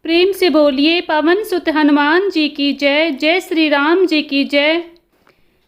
प्रेम से बोलिए पवन सुत हनुमान जी की जय। जय श्री राम जी की जय।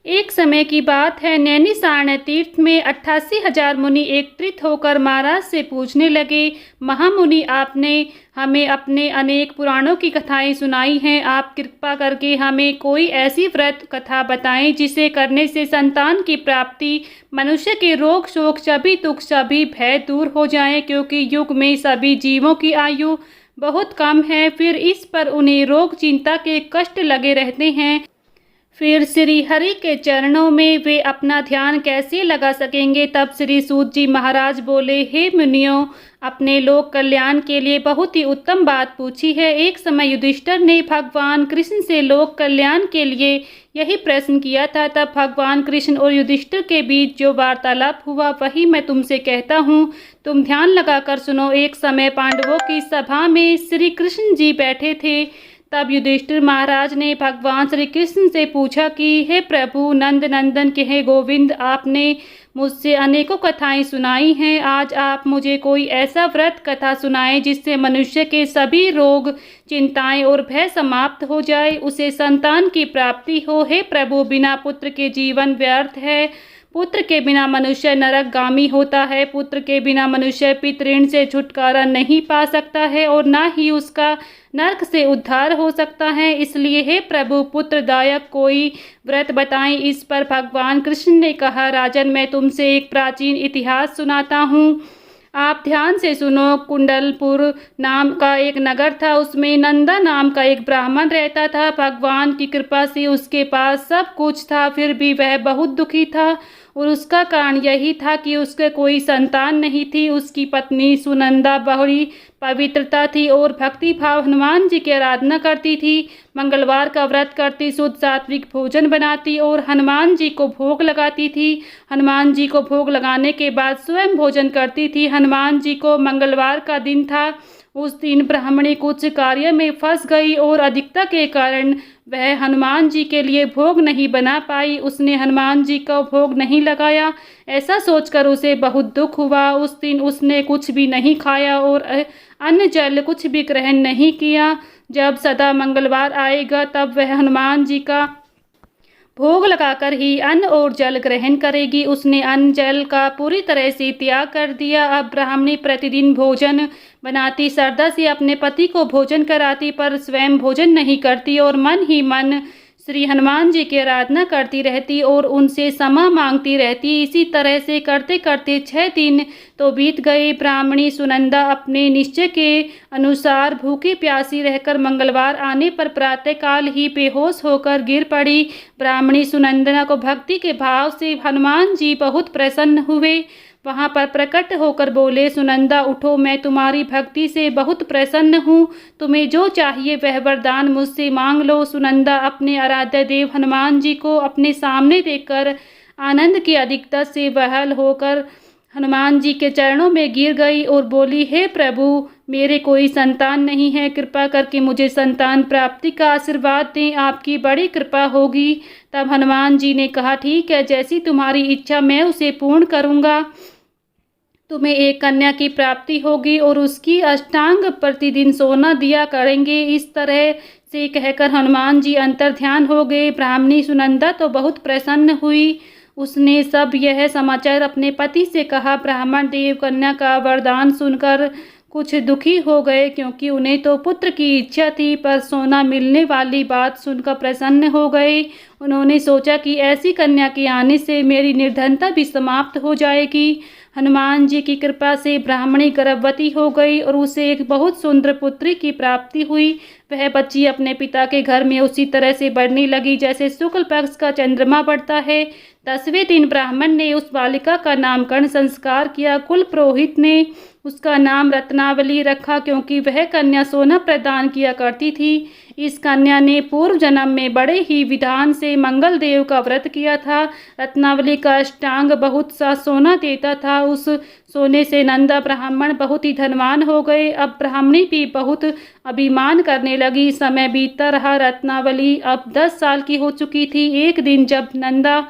एक समय की बात है, नैमिषारण्य तीर्थ में 88,000 मुनि एकत्रित होकर महाराज से पूछने लगे, महामुनि आपने हमें अपने अनेक पुराणों की कथाएं सुनाई हैं, आप कृपा करके हमें कोई ऐसी व्रत कथा बताएं जिसे करने से संतान की प्राप्ति, मनुष्य के रोग शोक सभी दुख सभी भय दूर हो जाएं, क्योंकि युग में सभी जीवों की आयु बहुत कम है। फिर इस पर उन्हें रोग चिंता के कष्ट लगे रहते हैं। फिर श्री हरि के चरणों में वे अपना ध्यान कैसे लगा सकेंगे। तब श्री सूत जी महाराज बोले, हे मुनियों, अपने लोक कल्याण के लिए बहुत ही उत्तम बात पूछी है। एक समय युधिष्ठिर ने भगवान कृष्ण से लोक कल्याण के लिए यही प्रश्न किया था। तब भगवान कृष्ण और युधिष्ठिर के बीच जो वार्तालाप हुआ वही मैं तुमसे कहता हूँ, तुम ध्यान लगाकर सुनो। एक समय पांडवों की सभा में श्री कृष्ण जी बैठे थे। तब युधिष्ठिर महाराज ने भगवान श्री कृष्ण से पूछा कि हे प्रभु नंद नंदन के हे गोविंद, आपने मुझसे अनेकों कथाएं सुनाई हैं, आज आप मुझे कोई ऐसा व्रत कथा सुनाएं जिससे मनुष्य के सभी रोग चिंताएं और भय समाप्त हो जाए, उसे संतान की प्राप्ति हो। हे प्रभु, बिना पुत्र के जीवन व्यर्थ है, पुत्र के बिना मनुष्य नरकगामी होता है, पुत्र के बिना मनुष्य पितृण से छुटकारा नहीं पा सकता है और ना ही उसका नरक से उद्धार हो सकता है। इसलिए हे प्रभु, पुत्रदायक कोई व्रत बताएं। इस पर भगवान कृष्ण ने कहा, राजन, मैं तुमसे एक प्राचीन इतिहास सुनाता हूँ, आप ध्यान से सुनो। कुंडलपुर नाम का एक नगर था, उसमें नंदा नाम का एक ब्राह्मण रहता था। भगवान की कृपा से उसके पास सब कुछ था, फिर भी वह बहुत दुखी था और उसका कारण यही था कि उसके कोई संतान नहीं थी। उसकी पत्नी सुनंदा बड़ी पवित्रता थी और भक्ति भाव हनुमान जी की आराधना करती थी। मंगलवार का व्रत करती, शुद्ध सात्विक भोजन बनाती और हनुमान जी को भोग लगाती थी। हनुमान जी को भोग लगाने के बाद स्वयं भोजन करती थी। हनुमान जी को मंगलवार का दिन था। उस दिन ब्राह्मणी कुछ कार्य में फंस गई और अधिकता के कारण वह हनुमान जी के लिए भोग नहीं बना पाई। उसने हनुमान जी को भोग नहीं लगाया। ऐसा सोचकर उसे बहुत दुख हुआ। उस दिन उसने कुछ भी नहीं खाया और अन्न जल कुछ भी ग्रहण नहीं किया। जब सदा मंगलवार आएगा तब वह हनुमान जी का भोग लगाकर ही अन्न और जल ग्रहण करेगी। उसने अन्न जल का पूरी तरह से त्याग कर दिया। अब ब्राह्मणी प्रतिदिन भोजन बनाती, श्रद्धा से अपने पति को भोजन कराती, पर स्वयं भोजन नहीं करती और मन ही मन श्री हनुमान जी की आराधना करती रहती और उनसे क्षमा मांगती रहती। इसी तरह से करते करते 6 दिन तो बीत गए। ब्राह्मणी सुनंदा अपने निश्चय के अनुसार भूखी प्यासी रहकर मंगलवार आने पर प्रातःकाल ही बेहोश होकर गिर पड़ी। ब्राह्मणी सुनंदा को भक्ति के भाव से हनुमान जी बहुत प्रसन्न हुए। वहाँ पर प्रकट होकर बोले, सुनंदा उठो, मैं तुम्हारी भक्ति से बहुत प्रसन्न हूँ, तुम्हें जो चाहिए वह वरदान मुझसे मांग लो। सुनंदा अपने आराध्य देव हनुमान जी को अपने सामने देखकर आनंद की अधिकता से बहाल होकर हनुमान जी के चरणों में गिर गई और बोली, हे प्रभु, मेरे कोई संतान नहीं है, कृपा करके मुझे संतान प्राप्ति का आशीर्वाद दें, आपकी बड़ी कृपा होगी। तब हनुमान जी ने कहा, ठीक है, जैसी तुम्हारी इच्छा मैं उसे पूर्ण करूँगा। तुम्हें एक कन्या की प्राप्ति होगी और उसकी अष्टांग प्रतिदिन सोना दिया करेंगे। इस तरह से कहकर हनुमान जी अंतर ध्यान हो गए। ब्राह्मणी सुनंदा तो बहुत प्रसन्न हुई। उसने सब यह समाचार अपने पति से कहा। ब्राह्मण देव कन्या का वरदान सुनकर कुछ दुखी हो गए, क्योंकि उन्हें तो पुत्र की इच्छा थी, पर सोना मिलने वाली बात सुनकर प्रसन्न हो गए। उन्होंने सोचा कि ऐसी कन्या के आने से मेरी निर्धनता भी समाप्त हो जाएगी। हनुमान जी की कृपा से ब्राह्मणी गर्भवती हो गई और उसे एक बहुत सुंदर पुत्री की प्राप्ति हुई। वह बच्ची अपने पिता के घर में उसी तरह से बढ़ने लगी जैसे शुक्ल पक्ष का चंद्रमा बढ़ता है। 10वें दिन ब्राह्मण ने उस बालिका का नामकरण संस्कार किया। कुल पुरोहित ने उसका नाम रत्नावली रखा, क्योंकि वह कन्या सोना प्रदान किया करती थी। इस कन्या ने पूर्व जन्म में बड़े ही विधान से मंगल देव का व्रत किया था। रत्नावली का अष्टांग बहुत सा सोना देता था। उस सोने से नंदा ब्राह्मण बहुत ही धनवान हो गए। अब ब्राह्मणी भी बहुत अभिमान करने लगी। समय बीतता रहा। रत्नावली अब 10 साल की हो चुकी थी। एक दिन जब नंदा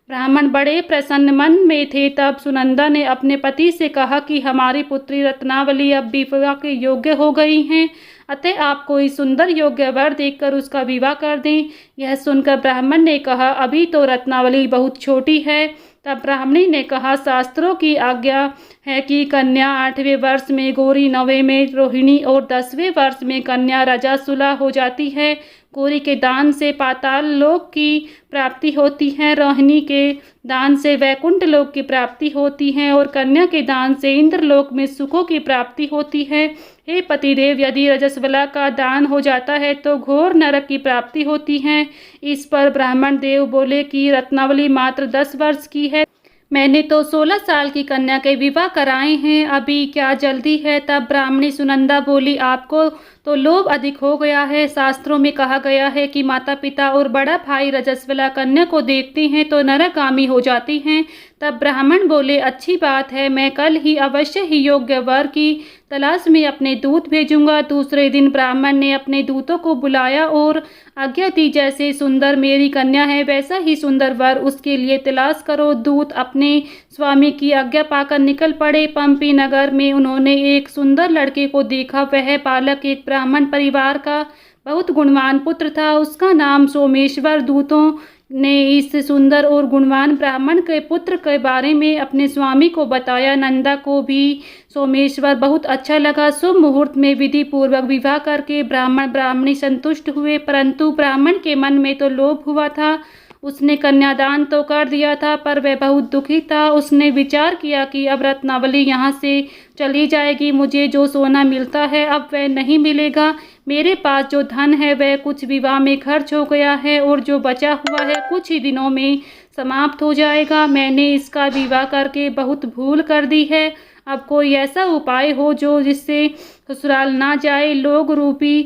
ब्राह्मण बड़े प्रसन्न मन में थे, तब सुनंदा ने अपने पति से कहा कि हमारी पुत्री रत्नावली अब विवाह के योग्य हो गई हैं। अतः आप कोई सुंदर योग्य वर देखकर उसका विवाह कर दें। यह सुनकर ब्राह्मण ने कहा, अभी तो रत्नावली बहुत छोटी है। तब ब्राह्मणी ने कहा, शास्त्रों की आज्ञा है कि कन्या 8वें वर्ष में गौरी, 9वें में रोहिणी और 10वें वर्ष में कन्या रजासुला हो जाती है। गौरी के दान से पाताल लोक की प्राप्ति होती है, रोहिणी के दान से वैकुंठ लोक की प्राप्ति होती है और कन्या के दान से इंद्रलोक में सुखों की प्राप्ति होती है। हे पतिदेव, यदि रजस्वला का दान हो जाता है तो घोर नरक की प्राप्ति होती है। इस पर ब्राह्मण देव बोले कि रत्नावली मात्र 10 वर्ष की है, मैंने तो 16 साल की कन्या के विवाह कराए हैं, अभी क्या जल्दी है। तब ब्राह्मणी सुनंदा बोली, आपको तो लोभ अधिक हो गया है। शास्त्रों में कहा गया है कि माता पिता और बड़ा भाई रजस्वला कन्या को देखते हैं तो नरकगामी हो जाती हैं। तब ब्राह्मण बोले, अच्छी बात है, मैं कल ही अवश्य ही योग्य वर की तलाश में अपने दूत भेजूंगा। दूसरे दिन ब्राह्मण ने अपने दूतों को बुलाया और आज्ञा दी, जैसे सुंदर मेरी कन्या है वैसा ही सुंदर वर उसके लिए तलाश करो। दूत अपने स्वामी की आज्ञा पाकर निकल पड़े। पंपी नगर में उन्होंने एक सुंदर लड़के को देखा। वह बालक एक ब्राह्मण परिवार का बहुत गुणवान पुत्र था, उसका नाम सोमेश्वर। दूतों ने इस सुंदर और गुणवान ब्राह्मण के पुत्र के बारे में अपने स्वामी को बताया। नंदा को भी सोमेश्वर बहुत अच्छा लगा। शुभ मुहूर्त में विधि पूर्वक विवाह करके ब्राह्मण ब्राह्मणी संतुष्ट हुए, परंतु ब्राह्मण के मन में तो लोभ हुआ था। उसने कन्यादान तो कर दिया था पर वह बहुत दुखी था। उसने विचार किया कि अब रत्नावली यहाँ से चली जाएगी, मुझे जो सोना मिलता है अब वह नहीं मिलेगा, मेरे पास जो धन है वह कुछ विवाह में खर्च हो गया है और जो बचा हुआ है कुछ ही दिनों में समाप्त हो जाएगा। मैंने इसका विवाह करके बहुत भूल कर दी है। अब कोई ऐसा उपाय हो जो जिससे ससुराल ना जाए। लोग रूपी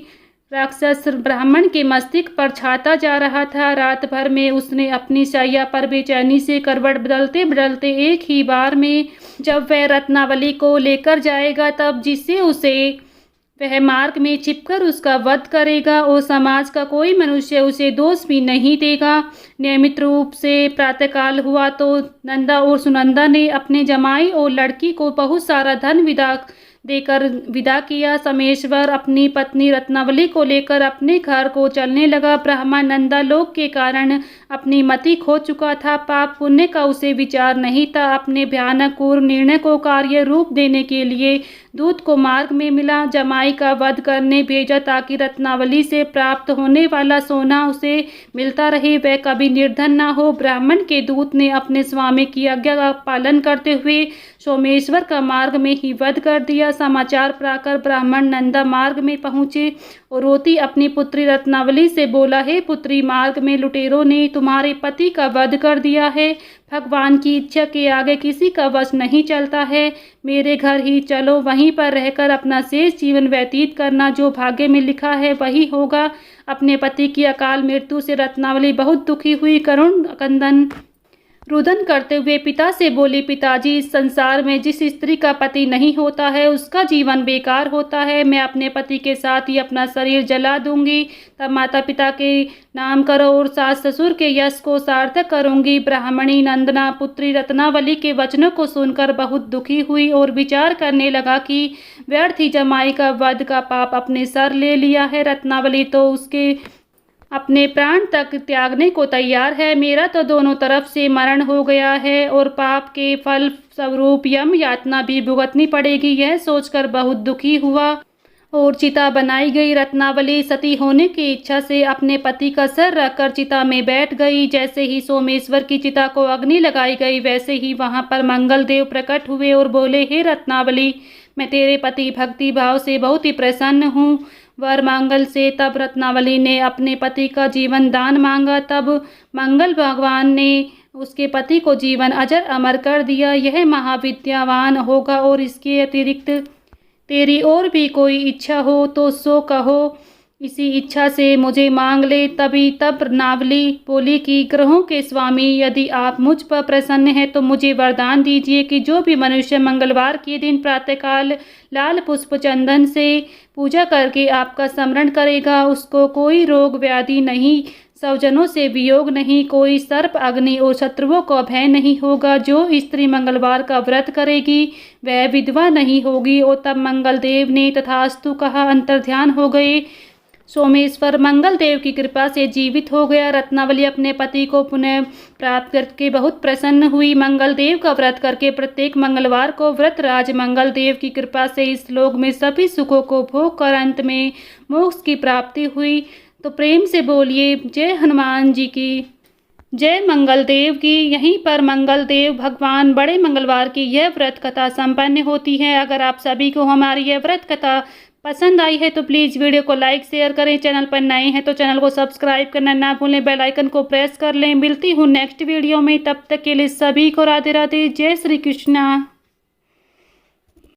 राक्षस ब्राह्मण के मस्तिष्क पर छाता जा रहा था। रात भर में उसने अपनी शैया पर बेचैनी से करवट बदलते बदलते एक ही बार में जब वह रत्नावली को लेकर जाएगा तब जिससे उसे वह मार्ग में छिपकर उसका वध करेगा और समाज का कोई मनुष्य उसे दोष भी नहीं देगा। नियमित रूप से प्रातःकाल हुआ तो नंदा और सुनंदा ने अपने जमाई और लड़की को बहुत सारा धन देकर विदा किया। सोमेश्वर अपनी पत्नी रत्नावली को लेकर अपने घर को चलने लगा। ब्राह्मण नंदा लोक के कारण अपनी मति खो चुका था। पाप पुण्य का उसे विचार नहीं था। अपने भयानक पूर्व निर्णय को कार्य रूप देने के लिए दूत को मार्ग में मिला, जमाई का वध करने भेजा ताकि रत्नावली से प्राप्त होने वाला सोना उसे मिलता रहे, वह कभी निर्धन न हो। ब्राह्मण के दूत ने अपने स्वामी की आज्ञा का पालन करते हुए सोमेश्वर का मार्ग में ही वध कर दिया। समाचार पाकर ब्राह्मण नंदा मार्ग में पहुँचे और रोती अपनी पुत्री रत्नावली से बोला, हे पुत्री, मार्ग में लुटेरों ने तुम्हारे पति का वध कर दिया है। भगवान की इच्छा के आगे किसी का वश नहीं चलता है। मेरे घर ही चलो, वहीं पर रहकर अपना शेष जीवन व्यतीत करना। जो भाग्य में लिखा है वही होगा। अपने पति की अकाल मृत्यु से रत्नावली बहुत दुखी हुई। करुण क्रंदन रुदन करते हुए पिता से बोली, पिताजी, इस संसार में जिस स्त्री का पति नहीं होता है उसका जीवन बेकार होता है। मैं अपने पति के साथ ही अपना शरीर जला दूंगी। तब माता पिता के नाम करो और सास ससुर के यश को सार्थक करूंगी। ब्राह्मणी नंदना पुत्री रत्नावली के वचनों को सुनकर बहुत दुखी हुई और विचार करने लगा कि व्यर्थ ही जमाई का वध का पाप अपने सर ले लिया है। रत्नावली तो उसके अपने प्राण तक त्यागने को तैयार है। मेरा तो दोनों तरफ से मरण हो गया है और पाप के फल स्वरूप यम यातना भी भुगतनी पड़ेगी। यह सोचकर बहुत दुखी हुआ और चिता बनाई गई। रत्नावली सती होने की इच्छा से अपने पति का सर रखकर चिता में बैठ गई। जैसे ही सोमेश्वर की चिता को अग्नि लगाई गई वैसे ही वहां पर मंगल देव प्रकट हुए और बोले, हे रत्नावली, मैं तेरे पति भक्ति भाव से बहुत ही प्रसन्न हूँ, वर मंगल से। तब रत्नावली ने अपने पति का जीवन दान मांगा। तब मंगल भगवान ने उसके पति को जीवन अजर अमर कर दिया। यह महाविद्यावान होगा और इसके अतिरिक्त तेरी और भी कोई इच्छा हो तो सो कहो, इसी इच्छा से मुझे मांग ले। तब नावली बोली कि ग्रहों के स्वामी, यदि आप मुझ पर प्रसन्न हैं तो मुझे वरदान दीजिए कि जो भी मनुष्य मंगलवार के दिन प्रातःकाल लाल पुष्प चंदन से पूजा करके आपका स्मरण करेगा उसको कोई रोग व्याधि नहीं स्वजनों से वियोग नहीं, कोई सर्प अग्नि और शत्रुओं को भय नहीं होगा। जो स्त्री मंगलवार का व्रत करेगी वह विधवा नहीं होगी। और तब मंगल देव ने तथास्तु कहा, अंतर्ध्यान हो गए। सोमेश्वर मंगल देव की कृपा से जीवित हो गया। रत्नावली अपने पति को पुनः प्राप्त करके बहुत प्रसन्न हुई। मंगल देव का व्रत करके प्रत्येक मंगलवार को व्रतराज मंगल देव की कृपा से इस लोक में सभी सुखों को भोग कर अंत में मोक्ष की प्राप्ति हुई। तो प्रेम से बोलिए जय हनुमान जी की जय। मंगल देव की। यहीं पर मंगल देव भगवान बड़े मंगलवार की यह व्रत कथा संपन्न होती है। अगर आप सभी को हमारी यह व्रत कथा पसंद आई है तो प्लीज़ वीडियो को लाइक शेयर करें। चैनल पर नए हैं तो चैनल को सब्सक्राइब करना ना भूलें, बेल आइकन को प्रेस कर लें। मिलती हूँ नेक्स्ट वीडियो में, तब तक के लिए सभी को राधे राधे, जय श्री कृष्णा।